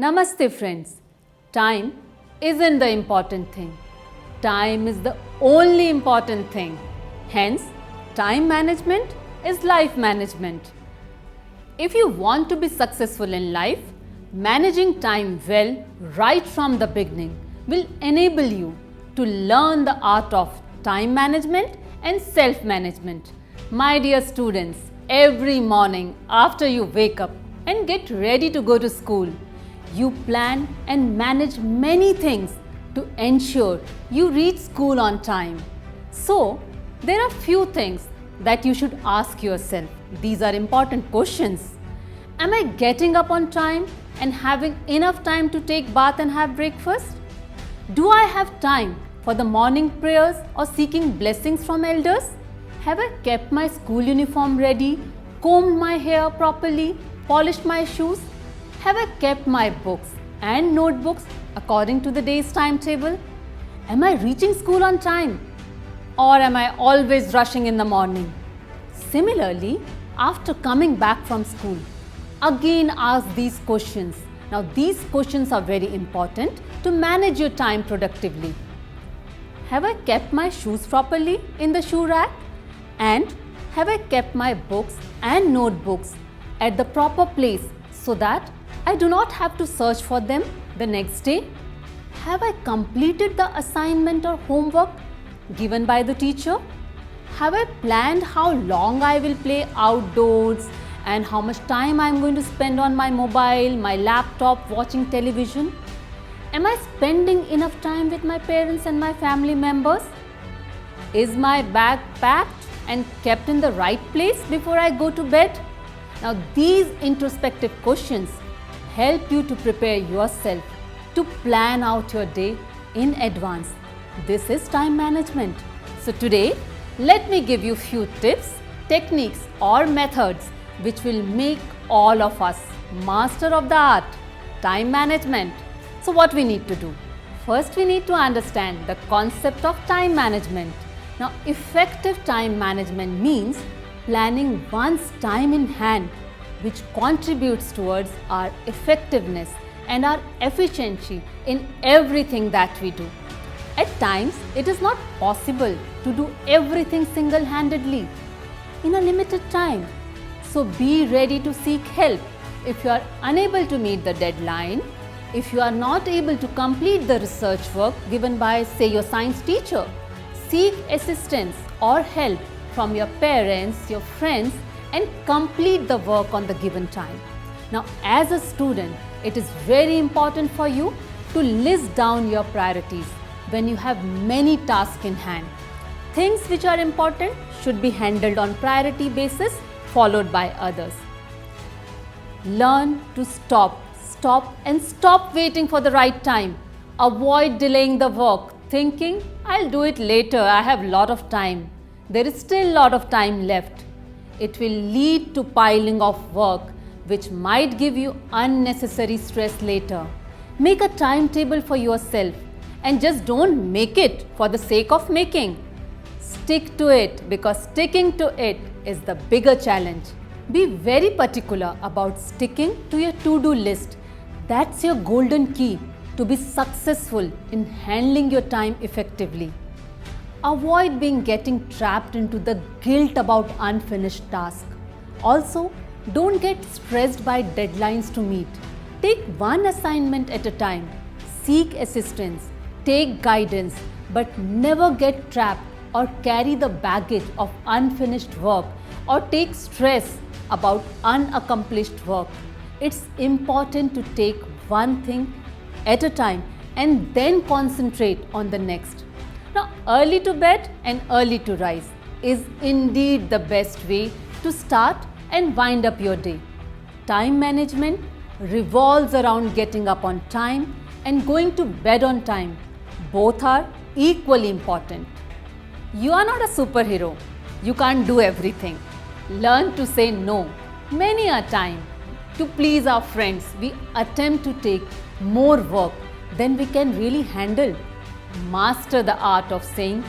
Namaste friends. Time isn't the important thing. Time is the only important thing. Hence, time management is life management. If you want to be successful in life, managing time well right from the beginning will enable you to learn the art of time management and self-management. My dear students, every morning after you wake up and get ready to go to school, you plan and manage many things to ensure you reach school on time. So, there are few things that you should ask yourself. These are important questions. Am I getting up on time and having enough time to take bath and have breakfast? Do I have time for the morning prayers or seeking blessings from elders? Have I kept my school uniform ready, combed my hair properly, polished my shoes? Have I kept my books and notebooks according to the day's timetable? Am I reaching school on time? Or am I always rushing in the morning? Similarly, after coming back from school, again ask these questions. Now these questions are very important to manage your time productively. Have I kept my shoes properly in the shoe rack? And have I kept my books and notebooks at the proper place so that I do not have to search for them the next day? Have I completed the assignment or homework given by the teacher? Have I planned how long I will play outdoors and how much time I am going to spend on my mobile, my laptop, watching television? Am I spending enough time with my parents and my family members? Is my bag packed and kept in the right place before I go to bed? Now these introspective questions help you to prepare yourself to plan out your day in advance. This is time management. So today, let me give you few tips, techniques or methods which will make all of us master of the art, time management. So what we need to do? First, we need to understand the concept of time management. Now, effective time management means planning one's time in hand, which contributes towards our effectiveness and our efficiency in everything that we do. At times, it is not possible to do everything single-handedly in a limited time. So be ready to seek help. If you are unable to meet the deadline, if you are not able to complete the research work given by, say, your science teacher, seek assistance or help from your parents, your friends, and complete the work on the given time. Now, as a student, it is very important for you to list down your priorities when you have many tasks in hand. Things which are important should be handled on priority basis, followed by others. Learn to stop waiting for the right time. Avoid delaying the work, thinking, I'll do it later, I have a lot of time. There is still a lot of time left. It will lead to piling of work, which might give you unnecessary stress later. Make a timetable for yourself and just don't make it for the sake of making. Stick to it, because sticking to it is the bigger challenge. Be very particular about sticking to your to-do list. That's your golden key to be successful in handling your time effectively. Avoid getting trapped into the guilt about unfinished tasks. Also, don't get stressed by deadlines to meet. Take one assignment at a time. Seek assistance, take guidance, but never get trapped or carry the baggage of unfinished work or take stress about unaccomplished work. It's important to take one thing at a time and then concentrate on the next. Now, early to bed and early to rise is indeed the best way to start and wind up your day. Time management revolves around getting up on time and going to bed on time. Both are equally important. You are not a superhero. You can't do everything. Learn to say no. Many a time, to please our friends, we attempt to take more work than we can really handle. Master the art of saying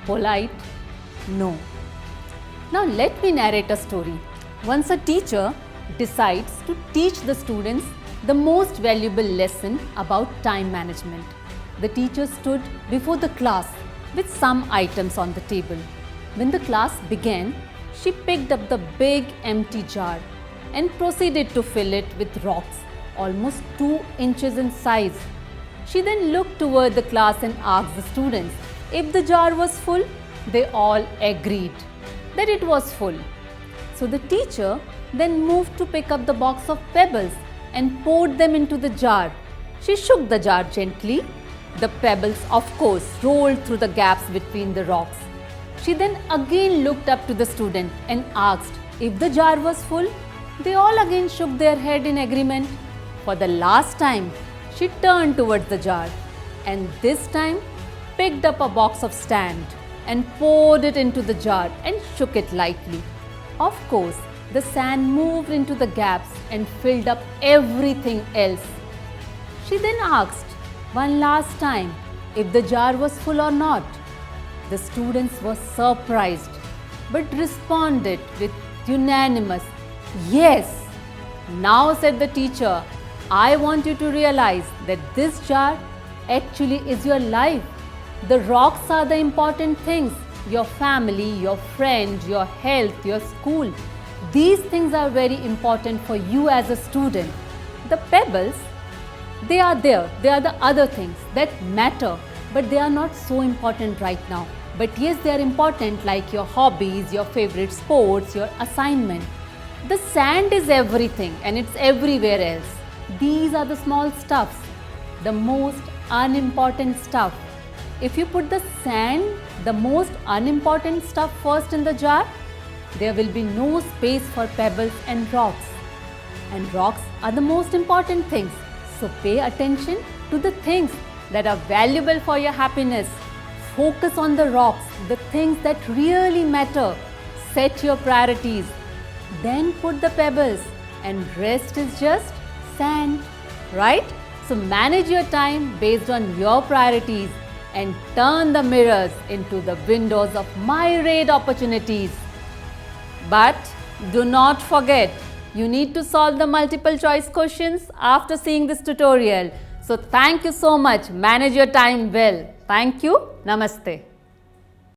polite no. Now let me narrate a story. Once a teacher decides to teach the students the most valuable lesson about time management. The teacher stood before the class with some items on the table. When the class began, she picked up the big empty jar and proceeded to fill it with rocks almost 2 inches in size. She then looked toward the class and asked the students if the jar was full. They all agreed that it was full. So the teacher then moved to pick up the box of pebbles and poured them into the jar. She shook the jar gently. The pebbles, of course, rolled through the gaps between the rocks. She then again looked up to the student and asked if the jar was full. They all again shook their head in agreement. For the last time, she turned towards the jar and this time picked up a box of sand and poured it into the jar and shook it lightly. Of course, the sand moved into the gaps and filled up everything else. She then asked one last time if the jar was full or not. The students were surprised but responded with unanimous yes. Now, said the teacher, I want you to realize that this jar actually is your life. The rocks are the important things. Your family, your friend, your health, your school. These things are very important for you as a student. The pebbles, they are there. They are the other things that matter, but they are not so important right now. But yes, they are important, like your hobbies, your favorite sports, your assignment. The sand is everything and it's everywhere else. These are the small stuffs, the most unimportant stuff. If you put the sand, the most unimportant stuff, first in the jar, there will be no space for pebbles and rocks. And rocks are the most important things. So pay attention to the things that are valuable for your happiness. Focus on the rocks, the things that really matter. Set your priorities. Then put the pebbles, and rest is just sand, right? So manage your time based on your priorities and turn the mirrors into the windows of myriad opportunities. But do not forget, you need to solve the multiple choice questions after seeing this tutorial. So thank you so much. Manage your time well. Thank you. Namaste.